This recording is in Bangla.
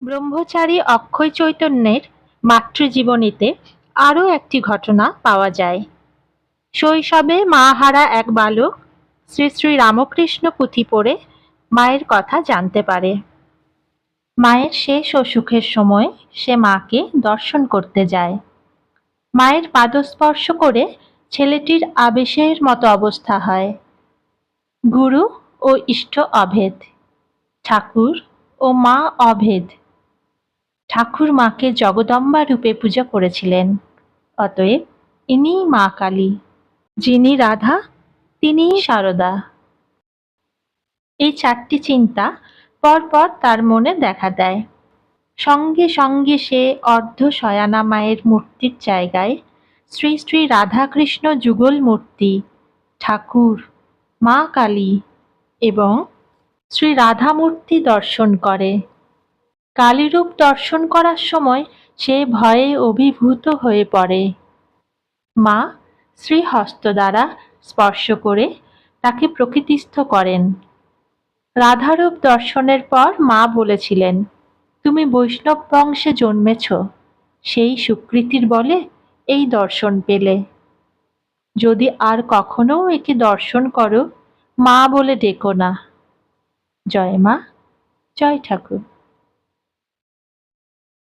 ব্রহ্মচারী অক্ষয় চৈতন্যের মাতৃজীবনীতে আরও একটি ঘটনা পাওয়া যায়। শৈশবে মা হারা এক বালক শ্রী শ্রী রামকৃষ্ণ পুঁথি পড়ে মায়ের কথা জানতে পারে। মায়ের শেষ অসুখের সময় সে মাকে দর্শন করতে যায়। মায়ের পাদস্পর্শ করে ছেলেটির আবেশের মতো অবস্থা হয়। গুরু ও ইষ্ট অভেদ, ঠাকুর ও মা অভেদ। ঠাকুর মাকে জগদম্বা রূপে পূজা করেছিলেন, অতএব ইনিই মা কালী। যিনি রাধা তিনিই সারদা। এই চারটি চিন্তা পরপর তার মনে দেখা দেয়। সঙ্গে সঙ্গে সে অর্ধ শয়ানা মায়ের মূর্তির জায়গায় শ্রী শ্রী রাধাকৃষ্ণ যুগল মূর্তি, ঠাকুর, মা কালী এবং শ্রী রাধা মূর্তি দর্শন করে। কালীরূপ দর্শন করার সময় সে ভয়ে অভিভূত হয়ে পড়ে। মা শ্রীহস্ত দ্বারা স্পর্শ করে তাকে প্রকৃতিস্থ করেন। রাধারূপ দর্শনের পর মা বলেছিলেন, তুমি বৈষ্ণব বংশে জন্মেছ, সেই সুকৃতির বলে এই দর্শন পেলে। যদি আর কখনো একে দর্শন করো, মা বলে ডেকো না। জয় মা, জয় ঠাকুর।